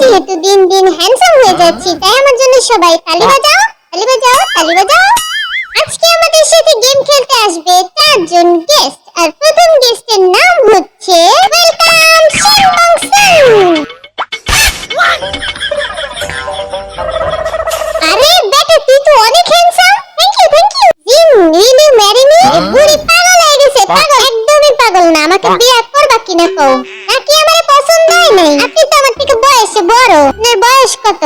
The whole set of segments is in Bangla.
যেহেতু দিন দিন হ্যান্ডসাম হয়ে যাচ্ছি, তাই আমার জন্য সবাই তালি বাজাও, তালি বাজাও, তালি বাজাও। আজকে আমাদের সাথে গেম খেলতে আসবে 4 জন গেস্ট, আর প্রথম গেস্টের নাম হচ্ছে ওয়েলকাম শিনমংসান। আরে বেটা, তুই তো অনেক handsome. Thank you, thank you. জিন, উইল ইউ ম্যারি মি? বুড়ি পাগল হয়ে গেছে। পাগল? একদমই পাগল না। আমাকে বিয়ে করবা কিনা কও? নাকি আমারে পছন্দ হয় নাই? আপনি তো আমার থেকে বয়সে বড়। আপনার বয়স কত?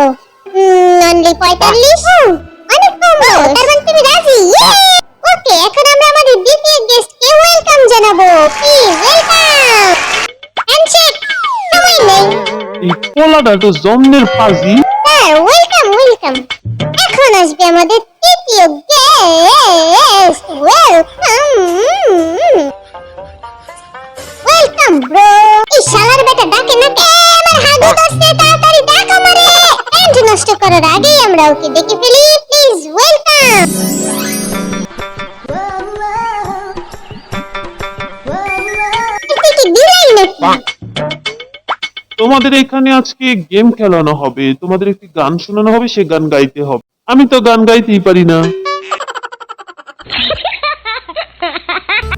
অনলি 45। অনেক কম বয়স। তার মানে তুমি রাজি? ওকে, এখন আমরা আমাদের দ্বিতীয় গেস্টকে ওয়েলকাম জানাবো। Please welcome. হ্যান্ডশেক। সময় নেই। এই পোলাটা তো জমনের ফাজি। হ্যাঁ, ওয়েলকাম, ওয়েলকাম। এখন আসবে আমাদের তৃতীয় গেস্ট। Welcome bro. এই শালার বেটা ডাকে না কে? আমার হাগু দস্তে, তাড়াতাড়ি ডাক আমারে। এন্ড নষ্ট করার আগেই আমরা ওকে ডেকে ফেলি। Please welcome. এটা কি দিলাই নাকি? তোমাদের এখানে আজকে গেম খেলানো হবে, তোমাদের একটি গান শোনানো হবে, সে গান গাইতে হবে। আমি তো গান গাইতেই পারি না।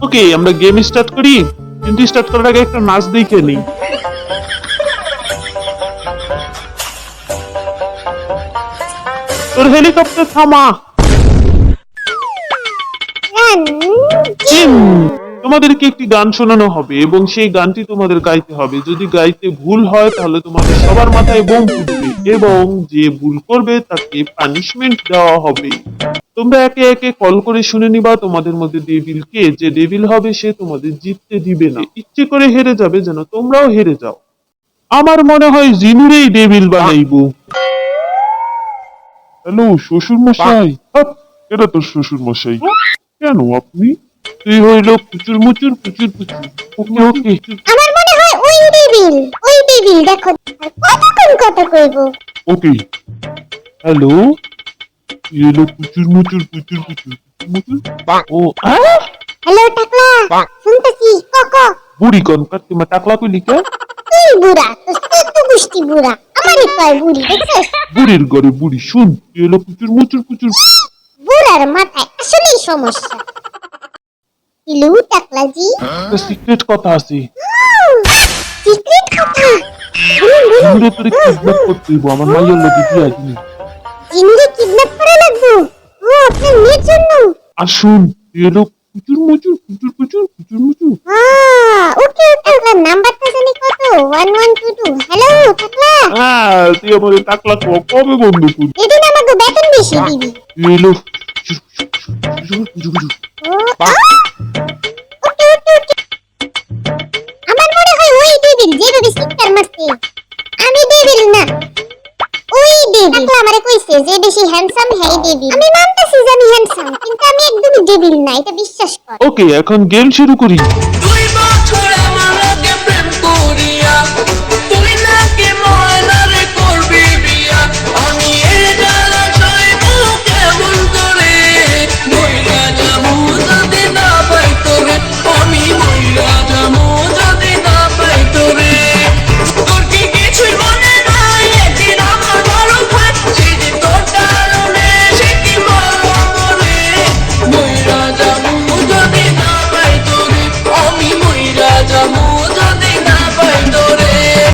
ওকে, আমরা গেম স্টার্ট করি। কিন্তু স্টার্ট করার আগে একটা নাচ দেখে নিই। তোর হেলিকপ্টার থামা। জিম, তোমাদেরকে একটি গান শোনানো হবে এবং সেই গানটি তোমাদের গাইতে হবে। যদি গাইতে ভুল হয় তাহলে তোমাদের সবার মাথায় বোম ফুটবে এবং যে ভুল করবে তাকে পানিশমেন্ট দেওয়া হবে। তোমরা একে একে কল করে শুনে নিবা তোমাদের মধ্যে ডেভিল কে। যে ডেভিল হবে সে তোমাদের জিততে দিবে না, ইচ্ছে করে হেরে যাবে যেন তোমরাও হেরে যাও। আমার মনে হয় জিনুরেই ডেভিল বানাইবো। হ্যালো শ্বশুর মশাই। এটা তোর শ্বশুর মশাই। কেন আপনি? তুই হইল প্রচুর মুচুর প্রচুর প্রচুর। ওকে ওকে। আমার মনে হয় ওই ডেভিল, ওই ডেভিল। দেখো আর কতক্ষণ কথা কইব। ওকে। হ্যালো, তুই হইল প্রচুর মুচুর প্রচুর প্রচুর মুচুর। ও হ্যালো টাকলা, শুনতেছি কক। বুড়ি কোন কাটিমা টাকলা কইলি কে? তুই বুড়া, তুই তো গুষ্টি বুড়া। আমারই কয় বুড়ি, দেখছিস? বুড়ির ঘরে বুড়ি। শুন, তুই হইল প্রচুর মুচুর প্রচুর। বুড়ার মাথায় আসলেই সমস্যা। ইলু টাকলাজি, একটা সিক্রেট কথা আছে। সিক্রেট কথা। বলুন বলুন। জিনুরে তোরে কিডন্যাপ করতে হইব, আমার মাইয়ের লগে বিয়া দিনি। জিনুরে কিডন্যাপ করা লাগবে? ও, আপনার মেয়ের জন্য? আর শুন, তুই হইল প্রচুর মুচুর প্রচুর প্রচুর প্রচুর মুচুর। ওকে ওকে। আপনার নাম্বারটা জানি কত? 1122। হ্যালো টাকলা, তুই আমাদের টাকলা কবে বন্ধ করবি? এদিন আমাকে বেতন বেশি দিবি। তুই হইল প্রচুর প্রচুর প্রচুর। ওকে ওকে ওকে। আমার মনে হয় ওই ডেভিল যেভাবে সিক্কার মারছে। আমি ডেভিল না, ওই ডেভিল। আমারে কইছে যে বেশি হ্যান্ডসাম হ্যাঁ ডেভিল। আমি মানতাছি যে আমি হ্যান্ডসাম, কিন্তু আমি একদমই ডেভিল না, এটা বিশ্বাস কর। ওকে, এখন গেম শুরু করি। 2 বছর আমার লগে প্রেম করিয়া তুই নাকি ময়নারে করবি বিয়া। আমি এই জ্বালা সইব কেমন করে? মইরা যাবো যদি না পাই তোরে, আমি মইরা যাবো যদি না পাই তোরে। তোর কি কিছুই মনে নাই? একদিন আমার বড় ভাই সেদিন তোর কারণে সে কি বলবো মরে। মইরা যাবো যদি না পাই তোরে, আমি মইরা যাবো যদি না পাই তোরে।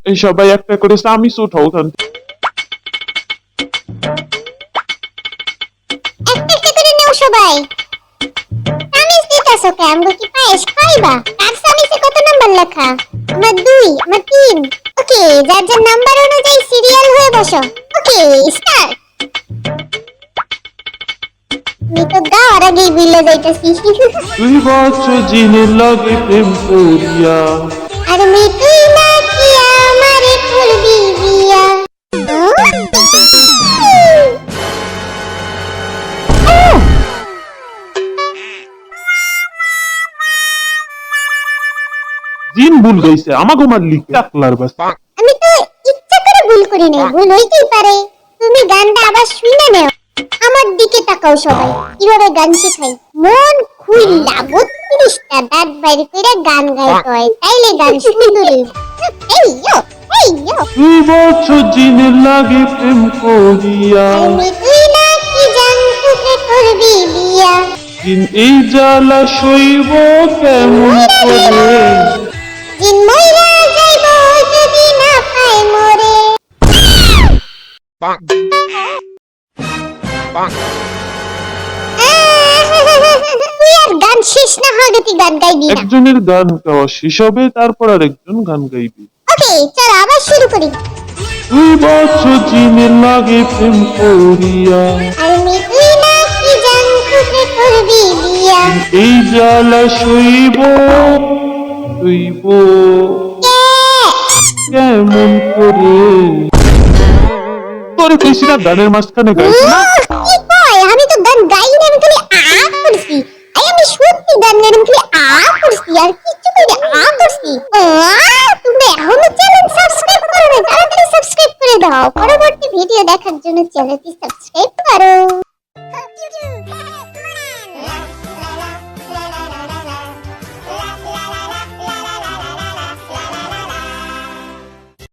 এই সবাই একটা করে সামিস উঠাও ওখান থেকে। একটা একটা করে নেও সবাই। সামিস দিতাছো কে? আমগো কি পায়েস খাইবা? কার সামিসে কত নাম্বার লেখা? আমার 2, আমার 3। ওকে, যার যার নাম্বার অনুযায়ী সিরিয়াল হয়ে বসো। ওকে, স্টার্ট। আমি তো গাওয়ার আগেই ভুলে যাইতাছি। 2 বছর জিনের লগে প্রেম করিয়া। আর আমি তুই না কি আমারে করবি বিয়া? জিন ভুল গাইছে, আমাকে মারলি টাকলার বাস। আমি তো ইচ্ছা করে ভুল করি নাই, ভুল হইতেই পারে। তুমি গানটা আবার শুনে নাও। আমার দিকে তাকাও সবাই, কিভাবে গান শেখাই। মন খুইলা 32টা দাঁত বাইরে কইরা গান গাইতে হয়, তাইলে গান সুন্দর হইবে। এই ইয়ো এই ইয়ো 2 বছর জিনের লাগে প্রেম করিয়া আমি তুই নাকি জান তোকে করবি বিয়া জিন এই জ্বালা সইব কেমন করে জিন মইরা যাইব যদি না পায় মোরে তুই আর গান শেষ না হবে তুই গান গাইবি না একজনের গান গাওয়া শেষ হবে তারপর আরেকজন গান গাইবে ওকে চল আবার শুরু করি 2 বছর জিনের লাগে প্রেম করিয়া আমি তুই নাকি জান তোকে করবি বিয়া এই জ্বালা সইব কেমন করে তোরে কইছি না গানের মাঝখানে গাইছি না কি কয় আমি তো গান গাই না আমি খালি করছি আমি সত্যি গান গাই আমি খালি করছি আর কিছু কই না করছি তুমি এখনো চ্যানেল সাবস্ক্রাইব করো না তাড়াতাড়ি সাবস্ক্রাইব করে দাও পরবর্তী ভিডিও দেখার জন্য চ্যানেলটি সাবস্ক্রাইব করো